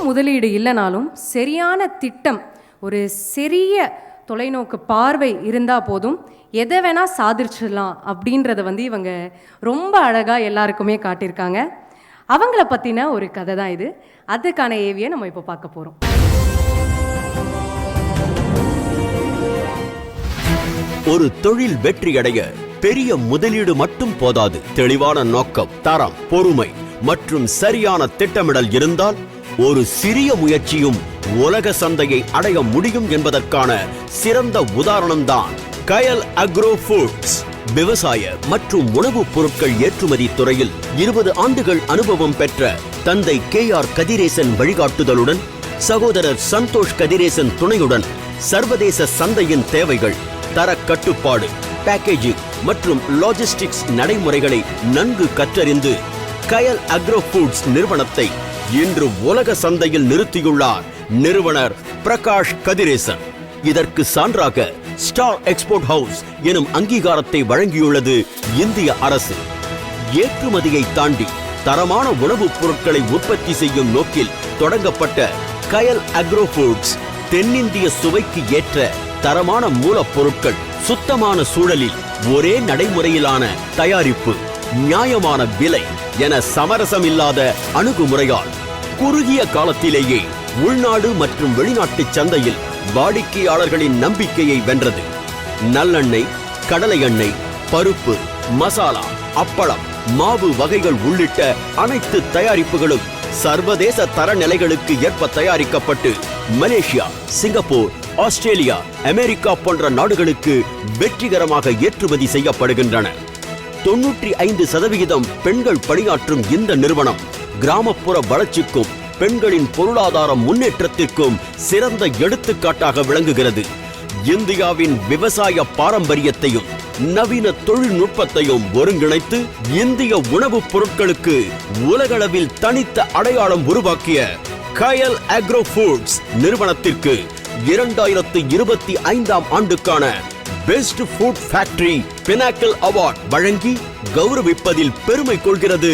முதலீடு இல்லைனாலும் சரியான திட்டம், ஒரு சிறிய தொலைநோக்கு பார்வை இருந்தால் போதும், எதை வேணால் சாதிச்சிடலாம் அப்படின்றத இவங்க ரொம்ப அழகாக எல்லாருக்குமே காட்டியிருக்காங்க. அவங்கள பற்றின ஒரு கதை தான் இது. அதுக்கான ஏவியை நம்ம இப்போ பார்க்க போகிறோம். ஒரு தொழில் வெற்றியடைய பெரிய முதலீடு மட்டும் போதாது. தெளிவான நோக்கம், தரம், பொறுமை மற்றும் சரியான திட்டமிடல் இருந்தால் ஒரு சிறிய முயற்சியும் உலக சந்தையை அடைய முடியும் என்பதற்கான சிறந்த உதாரணம்தான் கயல் அக்ரோ ஃபுட்ஸ். விவசாய மற்றும் உணவுப் பொருட்கள் ஏற்றுமதி துறையில் 20 ஆண்டுகள் அனுபவம் பெற்ற தந்தை KR கதிரேசன் வழிகாட்டுதலுடன், சகோதரர் சந்தோஷ் கதிரேசன் துணையுடன் சர்வதேச சந்தையின் தேவைகள், தர கட்டுப்பாடு, பேக்கேஜிங் மற்றும் லாஜிஸ்டிக்ஸ் நடைமுறைகளை நன்கு கற்றறிந்து கயல் அக்ரோ ஃபுட்ஸ் நிறுவனத்தை இன்று உலக சந்தையில் நிறுத்தியுள்ளார் நிறுவனர் பிரகாஷ் கதிரேசன். இதற்கு சான்றாக ஸ்டார் எக்ஸ்போர்ட் ஹவுஸ் எனும் அங்கீகாரத்தை வழங்கியுள்ளது இந்திய அரசு. ஏற்றுமதியை தாண்டி தரமான உணவுப் பொருட்களை உற்பத்தி செய்யும் நோக்கில் தொடங்கப்பட்ட கயல் அக்ரோ ஃபுட்ஸ் தென்னிந்திய சுவைக்கு ஏற்ற தரமான மூலப்பொருட்கள், சுத்தமான சூழலில் ஒரே நடைமுறையிலான தயாரிப்பு, நியாயமான விலை என சமரசமில்லாத அணுகுமுறையால் குறுகிய காலத்திலேயே உள்நாடு மற்றும் வெளிநாட்டு சந்தையில் வாடிக்கையாளர்களின் நம்பிக்கையை வென்றது. நல்லெண்ணெய், கடலை எண்ணெய், பருப்பு, மசாலா, அப்பளம், மாவு வகைகள் உள்ளிட்ட அனைத்து தயாரிப்புகளும் சர்வதேச தரநிலைகளுக்கு ஏற்ப தயாரிக்கப்பட்டு மலேசியா, சிங்கப்பூர், ஆஸ்திரேலியா, அமெரிக்கா போன்ற நாடுகளுக்கு வெற்றிகரமாக ஏற்றுமதி செய்யப்படுகின்றன. 95% பெண்கள் பணியாற்றும் இந்த நிறுவனம் கிராமப்புற வளர்ச்சிக்கும் பெண்களின் பொருளாதார முன்னேற்றத்திற்கும் சிறந்த எடுத்துக்காட்டாக விளங்குகிறது. இந்தியாவின் விவசாய பாரம்பரியத்தையும் நவீன தொழில்நுட்பத்தையும் ஒருங்கிணைத்து இந்திய உணவுப் பொருட்களுக்கு உலகளவில் தனித்த அடையாளம் உருவாக்கிய கயல் அக்ரோ ஃபுட்ஸ் நிறுவனத்திற்கு 2025 ஆண்டுக்கான best food factory pinnacle award வழங்கி கௌரவிப்பதில் பெருமை கொள்கிறது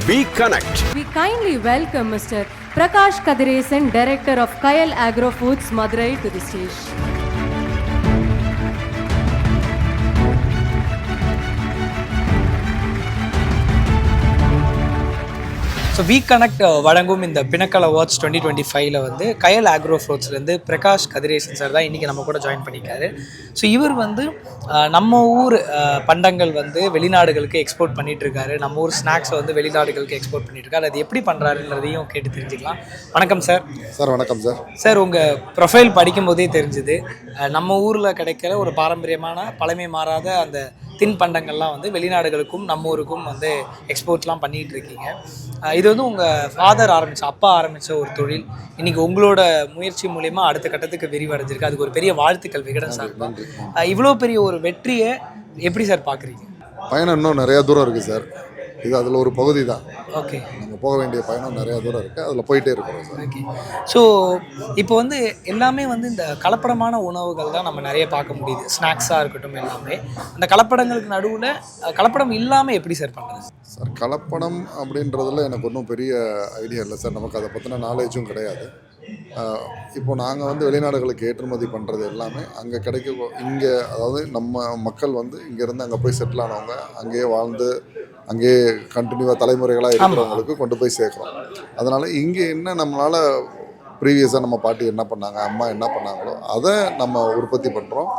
V Connect. We kindly welcome Mr. Prakash Kadiresan, Director of Kayal Agro Foods, Madurai, to the stage. So V Connect வழங்கும் இந்த பினக்கல் அவார்ட்ஸ் 2025 கயல் ஆக்ரோ ஃப்ரூட்ஸ்லேருந்து பிரகாஷ் கதிரேசன் சார் தான் இன்றைக்கி நம்ம கூட ஜாயின் பண்ணியிருக்காரு. ஸோ இவர் நம்ம ஊர் பண்டங்கள் வெளிநாடுகளுக்கு எக்ஸ்போர்ட் பண்ணிகிட்ருக்காரு. நம்ம ஊர் ஸ்நாக்ஸை வெளிநாடுகளுக்கு எக்ஸ்போர்ட் பண்ணிகிட்ருக்காரு. அது எப்படி பண்ணுறாருன்றதையும் கேட்டு தெரிஞ்சுக்கலாம். வணக்கம் சார். சார் வணக்கம் சார். சார், உங்கள் ப்ரொஃபைல் படிக்கும்போதே தெரிஞ்சுது நம்ம ஊரில் கிடைக்கிற ஒரு பாரம்பரியமான பழமை மாறாத அந்த தின்பண்டங்கள்லாம் வெளிநாடுகளுக்கும் நம்ம ஊருக்கும் எக்ஸ்போர்ட்லாம் பண்ணிகிட்டு இருக்கீங்க. இது உங்கள் ஃபாதர் அப்பா ஆரம்பித்த ஒரு தொழில். இன்றைக்கி உங்களோட முயற்சி மூலயமா அடுத்த கட்டத்துக்கு விரிவடைஞ்சிருக்கு. அதுக்கு ஒரு பெரிய வாழ்த்துக்கள் விகடன் சார். இவ்வளோ பெரிய ஒரு வெற்றியை எப்படி சார் பார்க்குறீங்க? பயணம் இன்னும் நிறையா தூரம் இருக்குது சார். இது அதில் ஒரு பகுதி தான். ஓகே, நம்ம போக வேண்டிய பயணம் நிறையா தூரம் இருக்குது, அதில் போயிட்டே இருக்கிறோம் சார். ஓகே. ஸோ இப்போ எல்லாமே இந்த கலப்படமான உணவுகள் தான் நம்ம நிறைய பார்க்க முடியுது. ஸ்நாக்ஸாக இருக்கட்டும், எல்லாமே அந்த கலப்படங்களுக்கு நடுவில் கலப்படம் இல்லாமல் எப்படி சார் பண்ணுறது? சார், கலப்படம் அப்படின்றதுல எனக்கு ஒன்றும் பெரிய ஐடியா இல்லை சார். நமக்கு அதை பற்றின நாலேஜும் கிடையாது. இப்போ நாங்கள் வெளிநாடுகளுக்கு ஏற்றுமதி பண்ணுறது எல்லாமே அங்கே இங்கே, அதாவது நம்ம மக்கள் இங்கேருந்து அங்கே போய் செட்டில் ஆனவங்க, அங்கேயே வாழ்ந்து அங்கேயே கண்டினியூவாக தலைமுறைகளாக இருக்கிறவங்களுக்கு கொண்டு போய் சேர்க்குறோம். அதனால் இங்கே என்ன நம்மளால் ப்ரீவியஸாக நம்ம பாட்டி என்ன பண்ணாங்க, அம்மா என்ன பண்ணாங்களோ அதை நம்ம உற்பத்தி பண்ணுறோம்.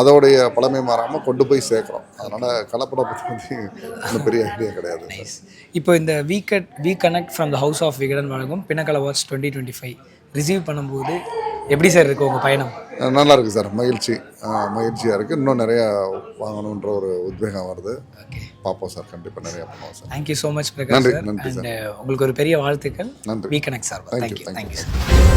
அதோடைய பழமை மாறாமல் கொண்டு போய் சேர்க்குறோம். அதனால் கலப்படம் பற்றி ஒன்றும் பெரிய ஐடியா கிடையாது. இப்போ இந்த V Connect from the house of Vikatan வழங்கும் பினக்கல் அவார்ட்ஸ் 2025 ரிசீவ் பண்ணும்போது எப்படி சார் இருக்குது உங்கள் பயணம்? நல்லா இருக்குது சார். மகிழ்ச்சியாக இருக்குது. இன்னும் நிறையா வாங்கணுன்ற ஒரு உத்வேகம் வருது. பார்ப்போம் சார், கண்டிப்பாக நிறையா பண்ணுவோம் sir. Thank you so much Prakash sir. நன்றி சார். உங்களுக்கு ஒரு பெரிய வாழ்த்துக்கள். நன்றி. V Connect sir. Thank you sir.